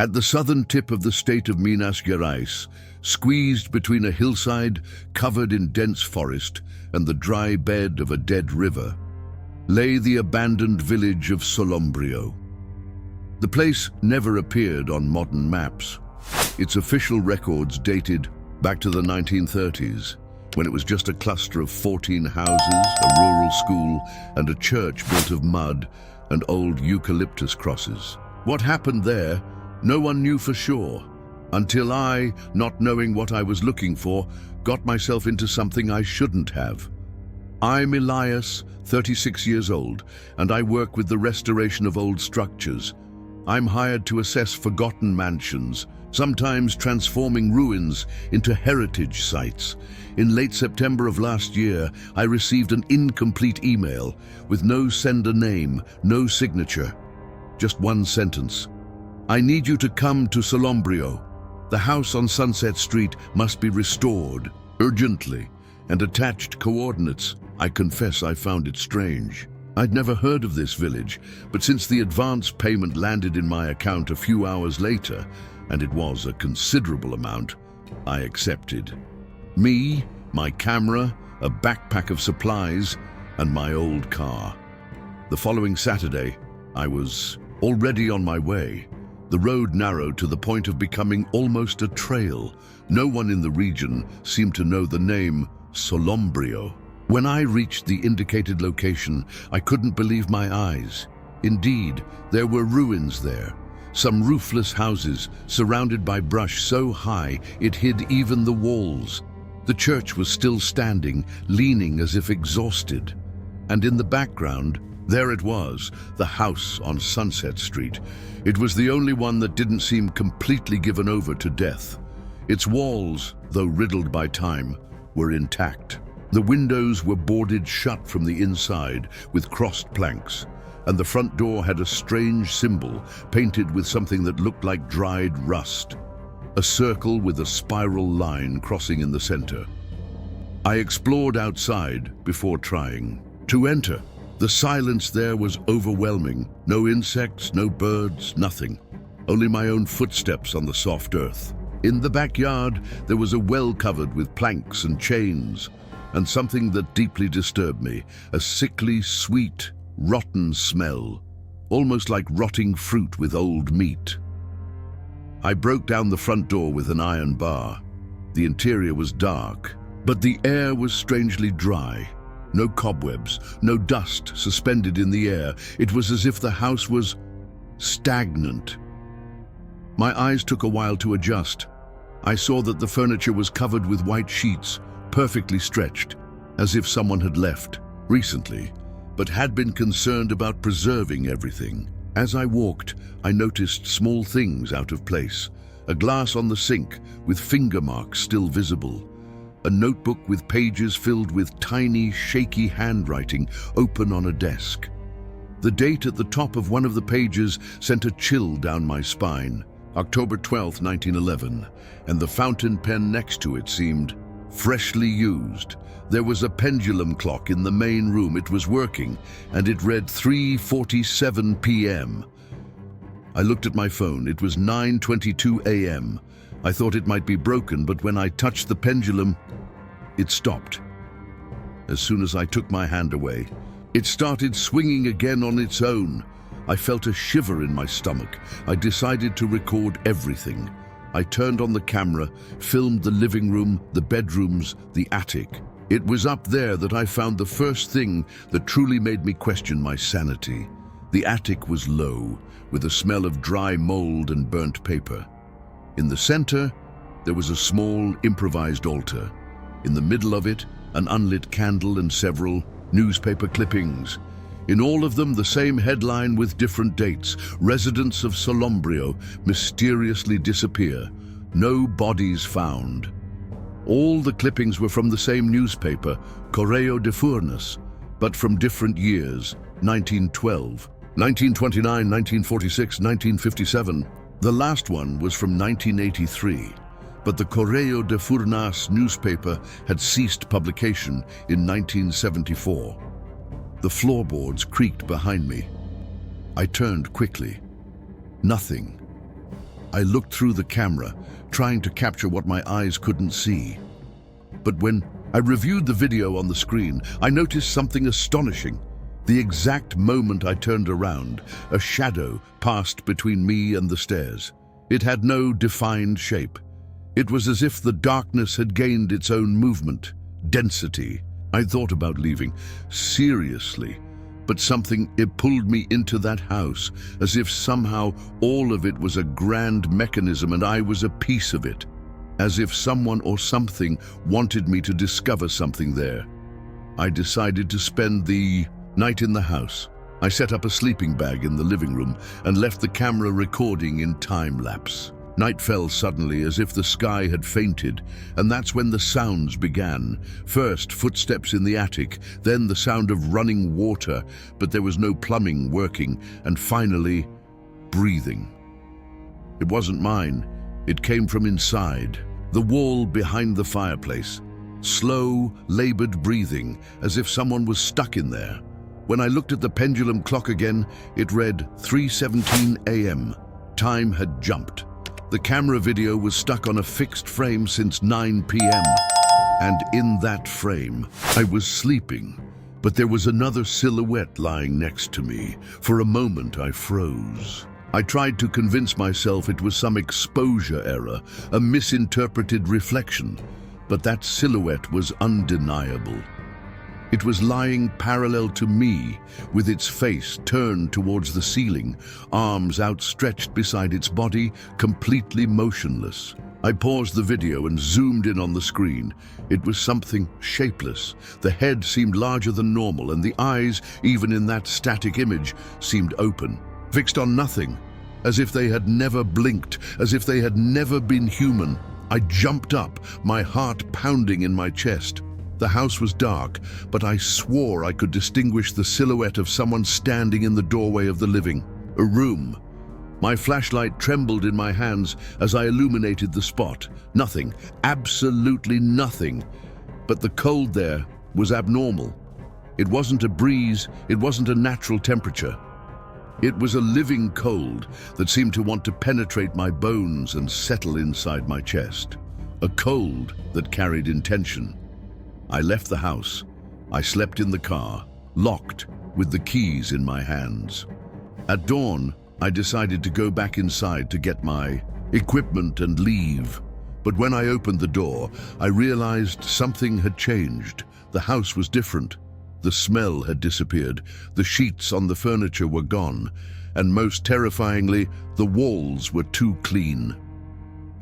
At the southern tip of the state of Minas Gerais, squeezed between a hillside covered in dense forest and the dry bed of a dead river, lay the abandoned village of Solombrio. The place never appeared on modern maps. Its official records dated back to the 1930s, when it was just a cluster of 14 houses, a rural school, and a church built of mud and old eucalyptus crosses. What happened there, no one knew for sure, until I, not knowing what I was looking for, got myself into something I shouldn't have. I'm Elias, 36 years old, and I work with the restoration of old structures. I'm hired to assess forgotten mansions, sometimes transforming ruins into heritage sites. In late September of last year, I received an incomplete email with no sender name, no signature, just one sentence. I need you to come to Solombrio. The house on Sunset Street must be restored, urgently, and attached coordinates. I confess I found it strange. I'd never heard of this village, but since the advance payment landed in my account a few hours later, and it was a considerable amount, I accepted. Me, my camera, a backpack of supplies, and my old car. The following Saturday, I was already on my way. The road narrowed to the point of becoming almost a trail. No one in the region seemed to know the name Solombrio. When I reached the indicated location, I couldn't believe my eyes. Indeed, there were ruins there. Some roofless houses surrounded by brush so high it hid even the walls. The church was still standing, leaning as if exhausted. And in the background, there it was, the house on Sunset Street. It was the only one that didn't seem completely given over to death. Its walls, though riddled by time, were intact. The windows were boarded shut from the inside with crossed planks, and the front door had a strange symbol painted with something that looked like dried rust. A circle with a spiral line crossing in the center. I explored outside before trying to enter. The silence there was overwhelming. No insects, no birds, nothing. Only my own footsteps on the soft earth. In the backyard, there was a well covered with planks and chains, and something that deeply disturbed me, a sickly, sweet, rotten smell, almost like rotting fruit with old meat. I broke down the front door with an iron bar. The interior was dark, but the air was strangely dry. No cobwebs, no dust suspended in the air. It was as if the house was stagnant. My eyes took a while to adjust. I saw that the furniture was covered with white sheets, perfectly stretched, as if someone had left recently, but had been concerned about preserving everything. As I walked, I noticed small things out of place. A glass on the sink with finger marks still visible. A notebook with pages filled with tiny, shaky handwriting open on a desk. The date at the top of one of the pages sent a chill down my spine. October 12, 1911, and the fountain pen next to it seemed freshly used. There was a pendulum clock in the main room. It was working, and it read 3:47 p.m. I looked at my phone. It was 9:22 a.m. I thought it might be broken, but when I touched the pendulum, it stopped. As soon as I took my hand away, it started swinging again on its own. I felt a shiver in my stomach. I decided to record everything. I turned on the camera, filmed the living room, the bedrooms, the attic. It was up there that I found the first thing that truly made me question my sanity. The attic was low, with a smell of dry mold and burnt paper. In the center, there was a small, improvised altar. In the middle of it, an unlit candle and several newspaper clippings. In all of them, the same headline with different dates. Residents of Solombrio mysteriously disappear. No bodies found. All the clippings were from the same newspaper, Correio de Furnas, but from different years, 1912, 1929, 1946, 1957. The last one was from 1983, but the Correio de Furnas newspaper had ceased publication in 1974. The floorboards creaked behind me. I turned quickly. Nothing. I looked through the camera, trying to capture what my eyes couldn't see. But when I reviewed the video on the screen, I noticed something astonishing. The exact moment I turned around, a shadow passed between me and the stairs. It had no defined shape. It was as if the darkness had gained its own movement, density. I thought about leaving, seriously, but it pulled me into that house, as if somehow all of it was a grand mechanism and I was a piece of it. As if someone or something wanted me to discover something there. I decided to spend the night in the house. I set up a sleeping bag in the living room and left the camera recording in time-lapse. Night fell suddenly, as if the sky had fainted, and that's when the sounds began. First, footsteps in the attic, then the sound of running water, but there was no plumbing working, and finally, breathing. It wasn't mine. It came from inside, the wall behind the fireplace. Slow, labored breathing, as if someone was stuck in there. When I looked at the pendulum clock again, it read 3:17 a.m. Time had jumped. The camera video was stuck on a fixed frame since 9 p.m. And in that frame, I was sleeping. But there was another silhouette lying next to me. For a moment, I froze. I tried to convince myself it was some exposure error, a misinterpreted reflection. But that silhouette was undeniable. It was lying parallel to me, with its face turned towards the ceiling, arms outstretched beside its body, completely motionless. I paused the video and zoomed in on the screen. It was something shapeless. The head seemed larger than normal, and the eyes, even in that static image, seemed open, fixed on nothing, as if they had never blinked, as if they had never been human. I jumped up, my heart pounding in my chest. The house was dark, but I swore I could distinguish the silhouette of someone standing in the doorway of the living room. My flashlight trembled in my hands as I illuminated the spot. Nothing, absolutely nothing. But the cold there was abnormal. It wasn't a breeze, it wasn't a natural temperature. It was a living cold that seemed to want to penetrate my bones and settle inside my chest. A cold that carried intention. I left the house. I slept in the car, locked, with the keys in my hands. At dawn, I decided to go back inside to get my equipment and leave. But when I opened the door, I realized something had changed. The house was different. The smell had disappeared. The sheets on the furniture were gone. And most terrifyingly, the walls were too clean.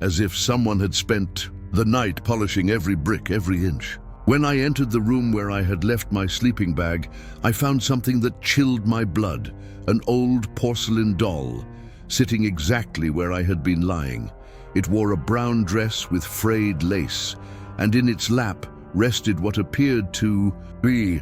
As if someone had spent the night polishing every brick, every inch. When I entered the room where I had left my sleeping bag, I found something that chilled my blood, an old porcelain doll, sitting exactly where I had been lying. It wore a brown dress with frayed lace, and in its lap rested what appeared to be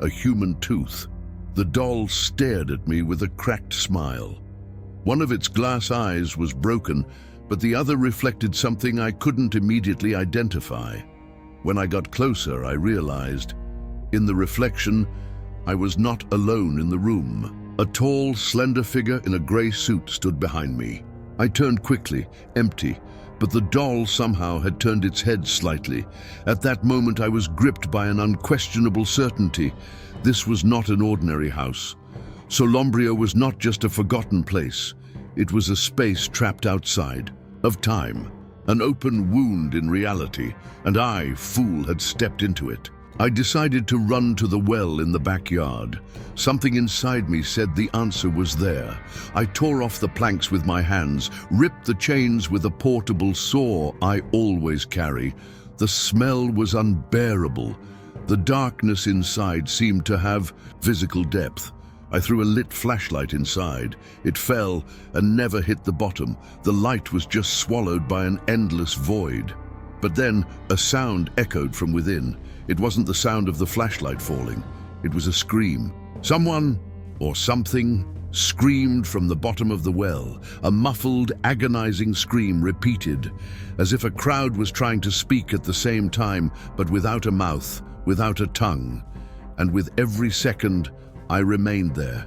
a human tooth. The doll stared at me with a cracked smile. One of its glass eyes was broken, but the other reflected something I couldn't immediately identify. When I got closer, I realized, in the reflection, I was not alone in the room. A tall, slender figure in a gray suit stood behind me. I turned quickly, empty, but the doll somehow had turned its head slightly. At that moment, I was gripped by an unquestionable certainty. This was not an ordinary house. Solombrio was not just a forgotten place. It was a space trapped outside, of time. An open wound in reality, and I, fool, had stepped into it. I decided to run to the well in the backyard. Something inside me said the answer was there. I tore off the planks with my hands, ripped the chains with a portable saw I always carry. The smell was unbearable. The darkness inside seemed to have physical depth. I threw a lit flashlight inside. It fell and never hit the bottom. The light was just swallowed by an endless void. But then a sound echoed from within. It wasn't the sound of the flashlight falling. It was a scream. Someone, or something, screamed from the bottom of the well. A muffled, agonizing scream repeated, as if a crowd was trying to speak at the same time, but without a mouth, without a tongue. And with every second, I remained there.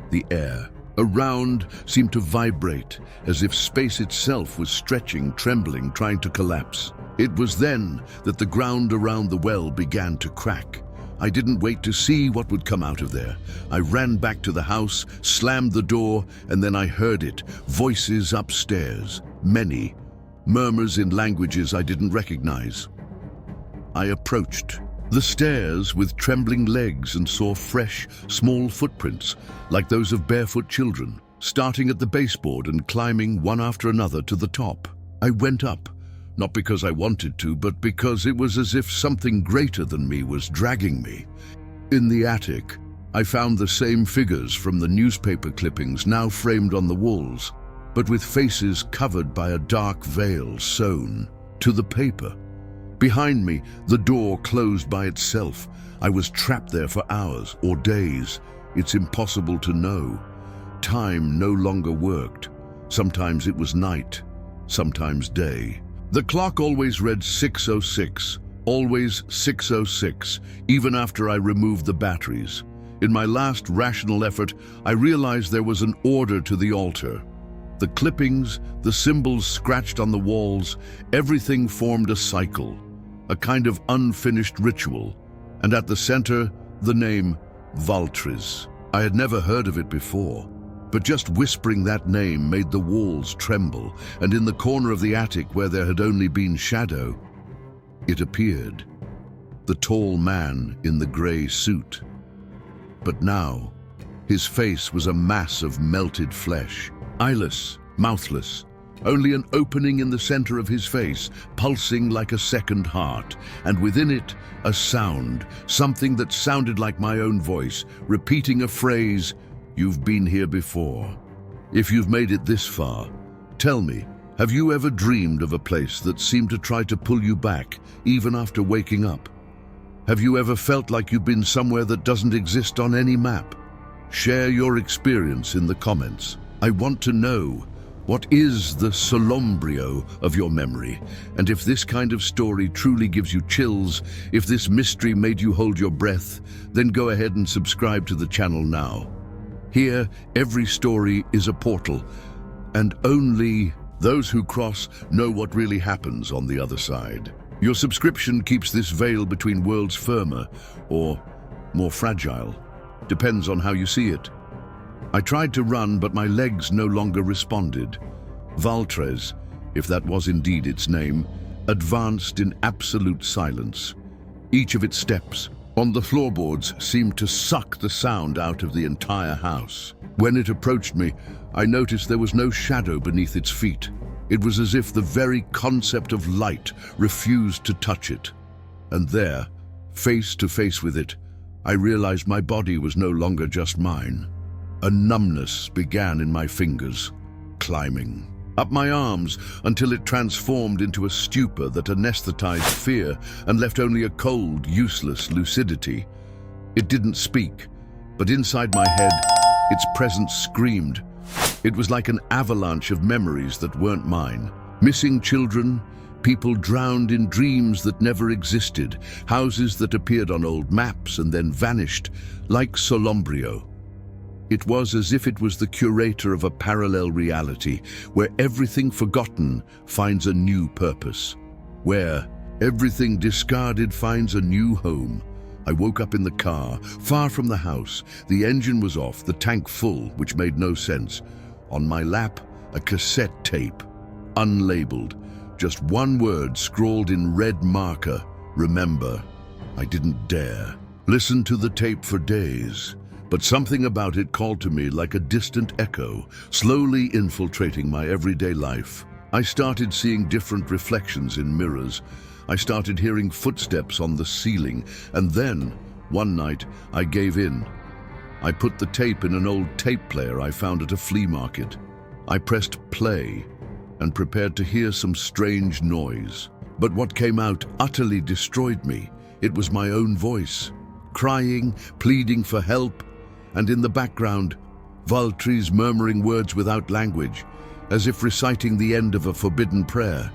The air, Around seemed to vibrate, as if space itself was stretching, trembling, trying to collapse. It was then that the ground around the well began to crack. I didn't wait to see what would come out of there. I ran back to the house, slammed the door, and then I heard it. Voices upstairs, many, murmurs in languages I didn't recognize. I approached the stairs with trembling legs and saw fresh, small footprints, like those of barefoot children, starting at the baseboard and climbing one after another to the top. I went up, not because I wanted to, but because it was as if something greater than me was dragging me. In the attic, I found the same figures from the newspaper clippings now framed on the walls, but with faces covered by a dark veil sewn to the paper. Behind me, the door closed by itself. I was trapped there for hours or days. It's impossible to know. Time no longer worked. Sometimes it was night, sometimes day. The clock always read 6:06, always 6:06, even after I removed the batteries. In my last rational effort, I realized there was an order to the altar. The clippings, the symbols scratched on the walls, everything formed a cycle, a kind of unfinished ritual, and at the center, the name Valltriz. I had never heard of it before, but just whispering that name made the walls tremble, and in the corner of the attic where there had only been shadow, it appeared. The tall man in the gray suit. But now, his face was a mass of melted flesh, eyeless, mouthless, only an opening in the center of his face, pulsing like a second heart, and within it, a sound, something that sounded like my own voice, repeating a phrase, "You've been here before." If you've made it this far, tell me, have you ever dreamed of a place that seemed to try to pull you back, even after waking up? Have you ever felt like you've been somewhere that doesn't exist on any map? Share your experience in the comments. I want to know, what is the Solombrio of your memory? And if this kind of story truly gives you chills, if this mystery made you hold your breath, then go ahead and subscribe to the channel now. Here, every story is a portal, and only those who cross know what really happens on the other side. Your subscription keeps this veil between worlds firmer, or more fragile. Depends on how you see it. I tried to run, but my legs no longer responded. Valltriz, if that was indeed its name, advanced in absolute silence. Each of its steps on the floorboards seemed to suck the sound out of the entire house. When it approached me, I noticed there was no shadow beneath its feet. It was as if the very concept of light refused to touch it. And there, face to face with it, I realized my body was no longer just mine. A numbness began in my fingers, climbing up my arms until it transformed into a stupor that anesthetized fear and left only a cold, useless lucidity. It didn't speak, but inside my head, its presence screamed. It was like an avalanche of memories that weren't mine. Missing children, people drowned in dreams that never existed, houses that appeared on old maps and then vanished, like Solombrio. It was as if it was the curator of a parallel reality, where everything forgotten finds a new purpose, where everything discarded finds a new home. I woke up in the car, far from the house. The engine was off, the tank full, which made no sense. On my lap, a cassette tape, unlabeled. Just one word scrawled in red marker, remember. I didn't dare listen to the tape for days, but something about it called to me like a distant echo, slowly infiltrating my everyday life. I started seeing different reflections in mirrors. I started hearing footsteps on the ceiling, and then, one night, I gave in. I put the tape in an old tape player I found at a flea market. I pressed play and prepared to hear some strange noise. But what came out utterly destroyed me. It was my own voice, crying, pleading for help, and in the background, Valltriz murmuring words without language, as if reciting the end of a forbidden prayer.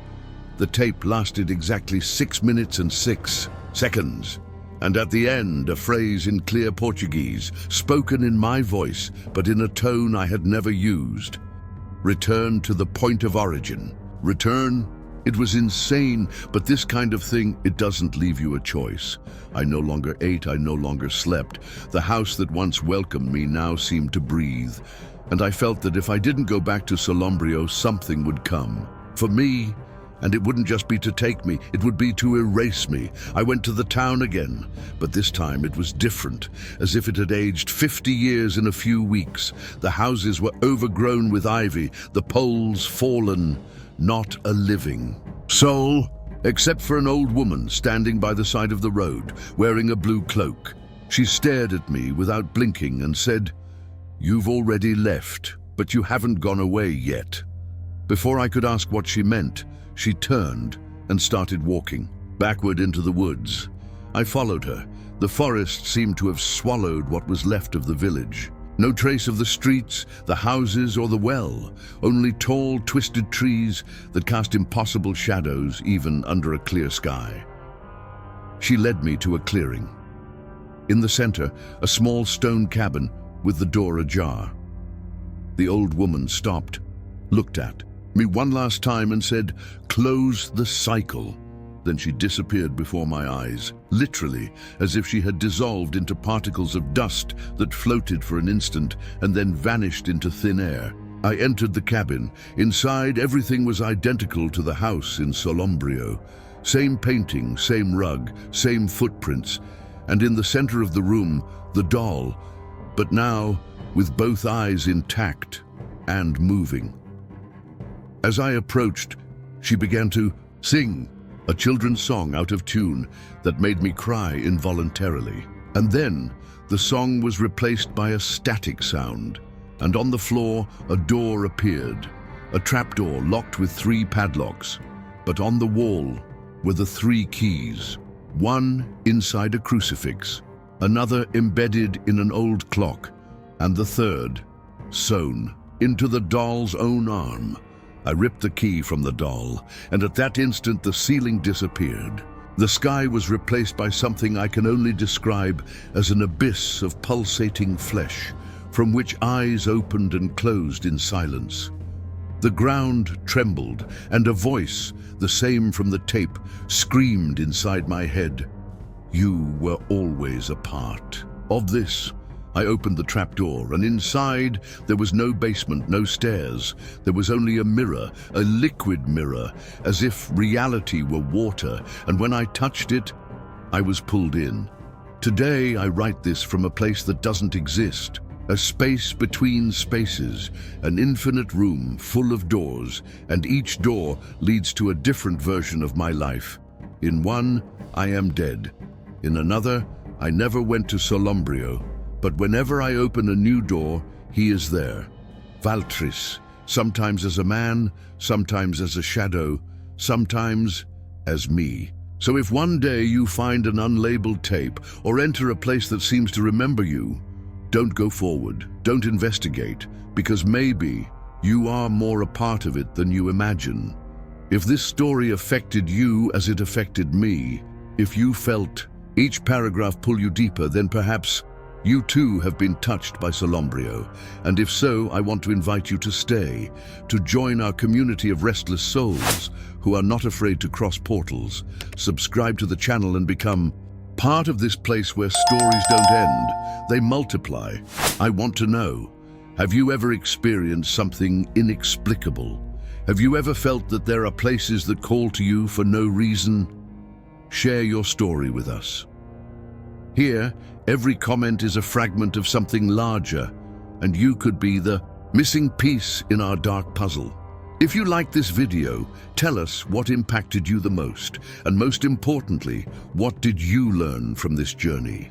The tape lasted exactly 6 minutes and 6 seconds. And at the end, a phrase in clear Portuguese, spoken in my voice, but in a tone I had never used. Return to the point of origin. Return? It was insane, but this kind of thing, it doesn't leave you a choice. I no longer ate, I no longer slept. The house that once welcomed me now seemed to breathe. And I felt that if I didn't go back to Solombrio, something would come. For me, and it wouldn't just be to take me, it would be to erase me. I went to the town again, but this time it was different, as if it had aged 50 years in a few weeks. The houses were overgrown with ivy, the poles fallen, not a living soul, except for an old woman standing by the side of the road, wearing a blue cloak. She stared at me without blinking and said, "You've already left, but you haven't gone away yet." Before I could ask what she meant, she turned and started walking backward into the woods. I followed her. The forest seemed to have swallowed what was left of the village. No trace of the streets, the houses, or the well, only tall, twisted trees that cast impossible shadows even under a clear sky. She led me to a clearing. In the center, a small stone cabin with the door ajar. The old woman stopped, looked at me one last time and said, "Close the cycle." Then she disappeared before my eyes, literally, as if she had dissolved into particles of dust that floated for an instant and then vanished into thin air. I entered the cabin. Inside, everything was identical to the house in Solombrio. Same painting, same rug, same footprints, and in the center of the room, the doll, but now with both eyes intact and moving. As I approached, she began to sing a children's song out of tune that made me cry involuntarily. And then the song was replaced by a static sound, and on the floor a door appeared, a trapdoor locked with 3 padlocks. But on the wall were the 3 keys, one inside a crucifix, another embedded in an old clock, and the third sewn into the doll's own arm. I ripped the key from the doll, and at that instant the ceiling disappeared. The sky was replaced by something I can only describe as an abyss of pulsating flesh, from which eyes opened and closed in silence. The ground trembled, and a voice, the same from the tape, screamed inside my head. "You were always a part of this." I opened the trapdoor, and inside there was no basement, no stairs. There was only a mirror, a liquid mirror, as if reality were water, and when I touched it, I was pulled in. Today I write this from a place that doesn't exist, a space between spaces, an infinite room full of doors, and each door leads to a different version of my life. In one, I am dead. In another, I never went to Solombrio. But whenever I open a new door, he is there. Valltriz, sometimes as a man, sometimes as a shadow, sometimes as me. So if one day you find an unlabeled tape or enter a place that seems to remember you, don't go forward, don't investigate, because maybe you are more a part of it than you imagine. If this story affected you as it affected me, if you felt each paragraph pull you deeper, then perhaps you too have been touched by Solombrio, and if so, I want to invite you to stay, to join our community of restless souls who are not afraid to cross portals. Subscribe to the channel and become part of this place where stories don't end, they multiply. I want to know, have you ever experienced something inexplicable? Have you ever felt that there are places that call to you for no reason? Share your story with us. Here, every comment is a fragment of something larger, and you could be the missing piece in our dark puzzle. If you like this video, tell us what impacted you the most, and most importantly, what did you learn from this journey?